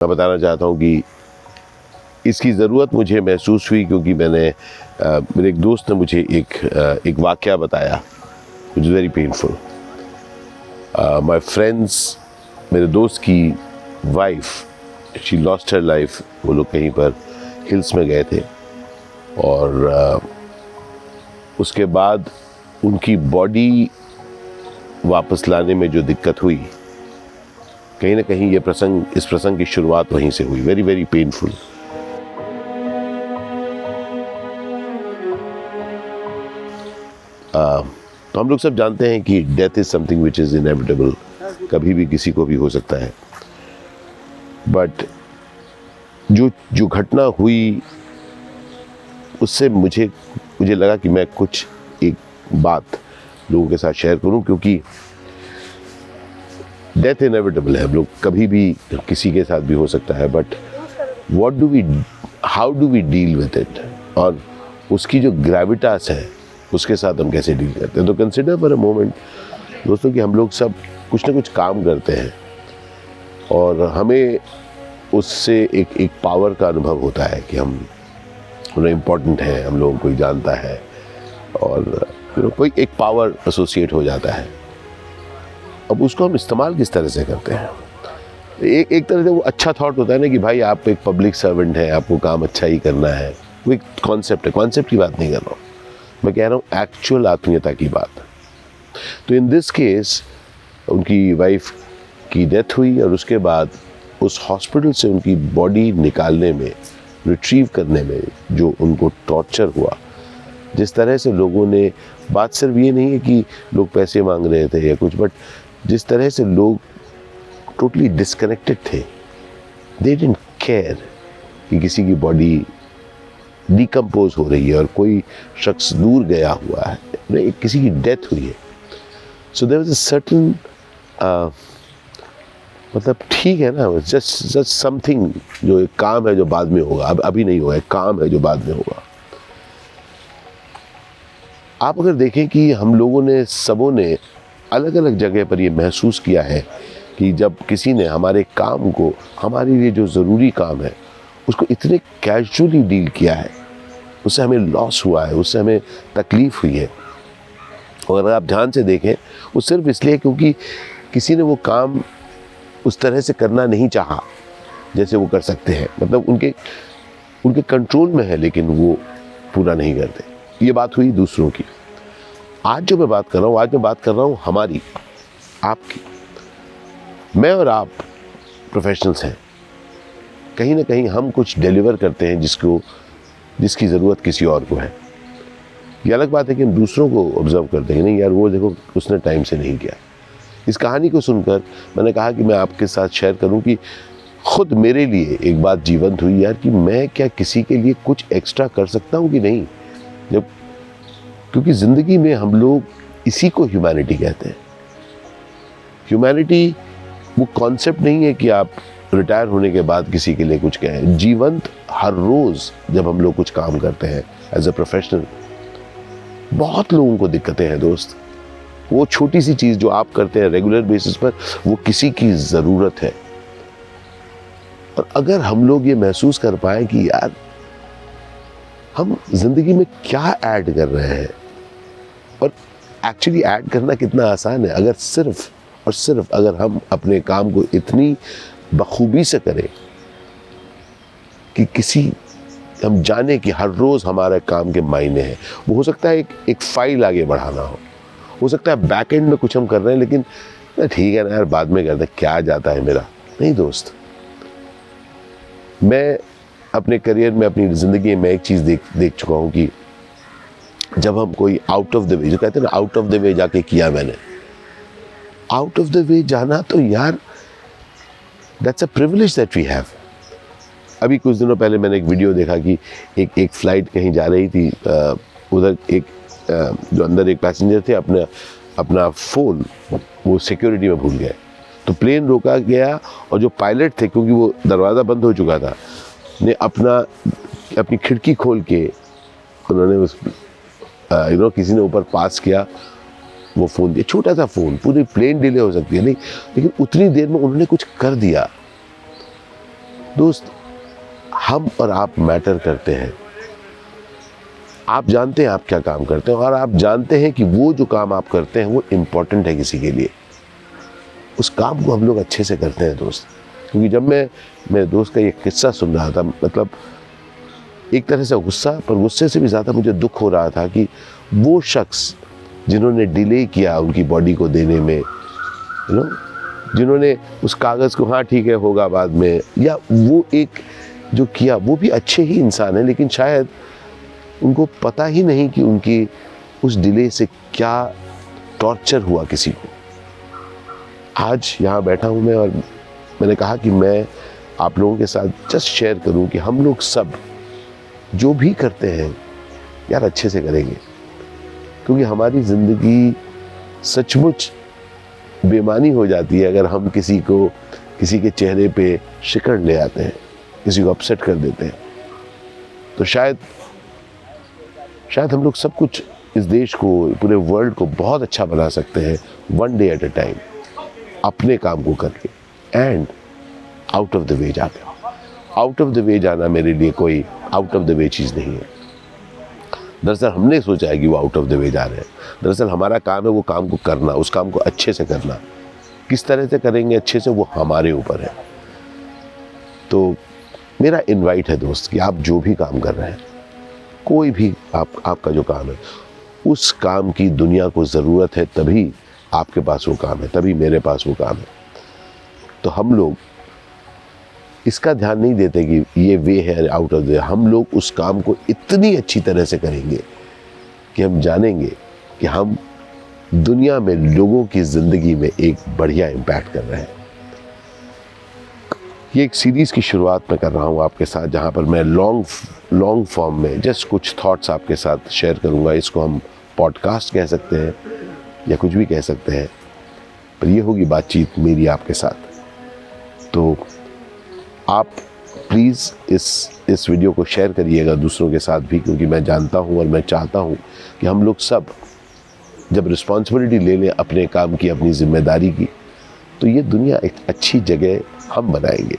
मैं बताना चाहता हूँ कि इसकी ज़रूरत मुझे महसूस हुई क्योंकि मेरे एक दोस्त ने मुझे एक वाक़या बताया which is very painful. My friends, मेरे दोस्त की wife, she lost her life. वो लोग कहीं पर हिल्स में गए थे और उसके बाद उनकी बॉडी वापस लाने में जो दिक्कत हुई, कहीं ना कहीं इस प्रसंग की शुरुआत वहीं से हुई। Very very painful. तो हम लोग सब जानते हैं कि death is something which is inevitable, कभी भी किसी को भी हो सकता है। बट जो घटना हुई उससे मुझे लगा कि मैं कुछ एक बात लोगों के साथ शेयर करूं, क्योंकि डेथ इनएविटेबल है। हम लोग कभी भी किसी के साथ भी हो सकता है, but how do we deal with it, और उसकी जो ग्रेविटास है उसके साथ हम कैसे डील करते हैं। तो कंसिडर फॉर अ मोमेंट दोस्तों कि हम लोग सब कुछ ना कुछ काम करते हैं और हमें उससे एक पावर का अनुभव होता है कि हम इम्पोर्टेंट हैं, हम लोगों को कोई जानता है और कोई एक पावर एसोसिएट हो जाता है। अब उसको हम इस्तेमाल किस तरह से करते हैं? एक तरह से वो अच्छा थॉट होता है ना कि भाई आप एक पब्लिक सर्वेंट हैं, आपको काम अच्छा ही करना है। वो एक कॉन्सेप्ट है, कॉन्सेप्ट की बात नहीं कर रहा हूँ, मैं कह रहा हूँ एक्चुअल आत्मीयता की बात। तो इन दिस केस उनकी वाइफ की डेथ हुई और उसके बाद उस हॉस्पिटल से उनकी बॉडी निकालने में, रिट्रीव करने में जो उनको टॉर्चर हुआ, जिस तरह से लोगों ने, बात सिर्फ ये नहीं है कि लोग पैसे मांग रहे थे या कुछ, बट जिस तरह से लोग टोटली डिस्कनेक्टेड थे, दे डिडंट केयर कि किसी की बॉडी डिकम्पोज हो रही है और कोई शख्स दूर गया हुआ है, किसी की डेथ हुई है। So there was a certain मतलब ठीक है ना, जस्ट समथिंग, जो एक काम है जो बाद में होगा, अभी नहीं होगा, एक काम है जो बाद में होगा। आप अगर देखें कि हम लोगों ने, सबों ने अलग अलग जगह पर ये महसूस किया है कि जब किसी ने हमारे काम को, हमारे लिए जो ज़रूरी काम है उसको इतने कैजुअली डील किया है, उससे हमें लॉस हुआ है, उससे हमें तकलीफ़ हुई है। और अगर आप ध्यान से देखें, वो सिर्फ इसलिए क्योंकि किसी ने वो काम उस तरह से करना नहीं चाहा जैसे वो कर सकते हैं, मतलब उनके कंट्रोल में है लेकिन वो पूरा नहीं करते। ये बात हुई दूसरों की। आज जो मैं बात कर रहा हूँ, आज मैं बात कर रहा हूँ हमारी, आपकी। मैं और आप प्रोफेशनल्स हैं, कहीं ना कहीं हम कुछ डिलीवर करते हैं जिसकी ज़रूरत किसी और को है। ये अलग बात है कि हम दूसरों को ऑब्जर्व करते हैं, नहीं यार वो देखो उसने टाइम से नहीं किया। इस कहानी को सुनकर मैंने कहा कि मैं आपके साथ शेयर करूं कि खुद मेरे लिए एक बात जीवंत हुई यार, कि मैं क्या किसी के लिए कुछ एक्स्ट्रा कर सकता हूं कि नहीं। क्योंकि ज़िंदगी में हम लोग इसी को ह्यूमैनिटी कहते हैं। ह्यूमैनिटी वो कॉन्सेप्ट नहीं है कि आप रिटायर होने के बाद किसी के लिए कुछ कहें। जीवंत हर रोज़ जब हम लोग कुछ काम करते हैं एज अ प्रोफेशनल, बहुत लोगों को दिक्कतें हैं दोस्त। वो छोटी सी चीज़ जो आप करते हैं रेगुलर बेसिस पर, वो किसी की ज़रूरत है। और अगर हम लोग ये महसूस कर पाए कि यार हम ज़िंदगी में क्या ऐड कर रहे हैं, और एक्चुअली ऐड करना कितना आसान है, अगर सिर्फ और सिर्फ अगर हम अपने काम को इतनी बखूबी से करें कि हम जाने कि हर रोज़ हमारे काम के मायने हैं। वो हो सकता है एक फाइल आगे बढ़ाना हो सकता है बैक एंड में कुछ हम कर रहे हैं, लेकिन ठीक है ना यार बाद में करते हैं, क्या जाता है मेरा। नहीं दोस्त, मैं अपने करियर में, अपनी ज़िंदगी में एक चीज़ देख चुका हूँ कि जब हम कोई आउट ऑफ द वे, जो कहते हैं ना आउट ऑफ द वे जाके किया, मैंने आउट ऑफ द वे जाना, तो यार that's a privilege that we have. अभी कुछ दिनों पहले मैंने एक वीडियो देखा कि एक फ़्लाइट कहीं जा रही थी, उधर जो अंदर एक पैसेंजर थे, अपना फ़ोन वो सिक्योरिटी में भूल गए। तो प्लेन रोका गया और जो पायलट थे, क्योंकि वो दरवाज़ा बंद हो चुका था, ने अपनी खिड़की खोल के उन्होंने किसी ने ऊपर पास किया, वो फ़ोन दिया, छोटा सा फ़ोन, पूरी प्लेन डिले हो सकती है नहीं, लेकिन उतनी देर में उन्होंने कुछ कर दिया। दोस्त, हम और आप मैटर करते हैं। आप जानते हैं आप क्या काम करते हैं और आप जानते हैं कि वो जो काम आप करते हैं वो इम्पोर्टेंट है किसी के लिए। उस काम को हम लोग अच्छे से करते हैं दोस्त। क्योंकि जब मैं मेरे दोस्त का ये किस्सा सुन रहा था, मतलब एक तरह से गुस्सा, पर गुस्से से भी ज़्यादा मुझे दुख हो रहा था कि वो शख्स जिन्होंने डिले किया उनकी बॉडी को देने में, जिन्होंने उस कागज़ को हाँ ठीक है होगा बाद में, या वो एक जो किया वो भी अच्छे ही इंसान है, लेकिन शायद उनको पता ही नहीं कि उनकी उस डिले से क्या टॉर्चर हुआ किसी को। आज यहाँ बैठा हूँ मैं और मैंने कहा कि मैं आप लोगों के साथ जस्ट शेयर करूँ कि हम लोग सब जो भी करते हैं यार अच्छे से करेंगे, क्योंकि हमारी ज़िंदगी सचमुच बेमानी हो जाती है अगर हम किसी के चेहरे पे शिकन ले आते हैं, किसी को अपसेट कर देते हैं। तो शायद हम लोग सब कुछ इस देश को, पूरे वर्ल्ड को बहुत अच्छा बना सकते हैं one day at a time, अपने काम को करके and out of the way जाके। आउट ऑफ द वे जाना मेरे लिए कोई आउट ऑफ द वे चीज़ नहीं है। दरअसल हमने सोचा है कि वो आउट ऑफ द वे जा रहे हैं। दरअसल हमारा काम है वो काम को करना, उस काम को अच्छे से करना। किस तरह से करेंगे अच्छे से वो हमारे ऊपर है। तो मेरा इनवाइट है दोस्त कि आप जो भी काम कर रहे हैं, कोई भी आपका जो काम है, उस काम की दुनिया को ज़रूरत है, तभी आपके पास वो काम है, तभी मेरे पास वो काम है। तो हम लोग इसका ध्यान नहीं देते कि ये वे है आउट ऑफ द वे। हम लोग उस काम को इतनी अच्छी तरह से करेंगे कि हम जानेंगे कि हम दुनिया में लोगों की ज़िंदगी में एक बढ़िया इम्पैक्ट कर रहे हैं। ये एक सीरीज़ की शुरुआत मैं कर रहा हूँ आपके साथ, जहाँ पर मैं लॉन्ग फॉर्म में जस्ट कुछ थॉट्स आपके साथ शेयर करूँगा। इसको हम पॉडकास्ट कह सकते हैं या कुछ भी कह सकते हैं, पर ये होगी बातचीत मेरी आपके साथ। तो आप प्लीज़ इस वीडियो को शेयर करिएगा दूसरों के साथ भी, क्योंकि मैं जानता हूँ और मैं चाहता हूँ कि हम लोग सब जब रिस्पॉन्सिबिलिटी ले लें अपने काम की, अपनी जिम्मेदारी की, तो ये दुनिया एक अच्छी जगह हम बनाएंगे।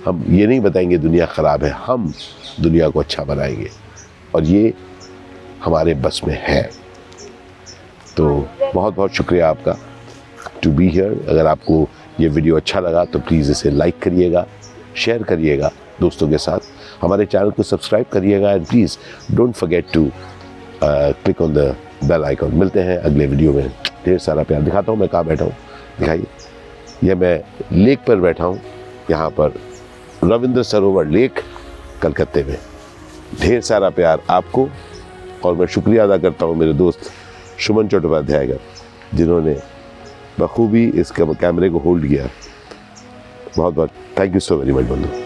हम ये नहीं बताएंगे दुनिया ख़राब है, हम दुनिया को अच्छा बनाएंगे और ये हमारे बस में है। तो बहुत बहुत शुक्रिया आपका टू बी हियर। अगर आपको ये वीडियो अच्छा लगा तो प्लीज़ इसे लाइक करिएगा, शेयर करिएगा दोस्तों के साथ, हमारे चैनल को सब्सक्राइब करिएगा and please don't forget to click on the bell icon. मिलते हैं अगले वीडियो में। ढेर सारा प्यार। दिखाता हूँ मैं कहाँ बैठा हूँ, दिखाइए। यह मैं लेक पर बैठा हूँ, यहाँ पर रविंद्र सरोवर लेक कलकत्ते में। ढेर सारा प्यार आपको, और मैं शुक्रिया अदा करता हूँ मेरे दोस्त सुमन चट्टोपाध्याय का, जिन्होंने बखूबी इस कैमरे को होल्ड किया। बहुत बहुत thank you so very much बंधु।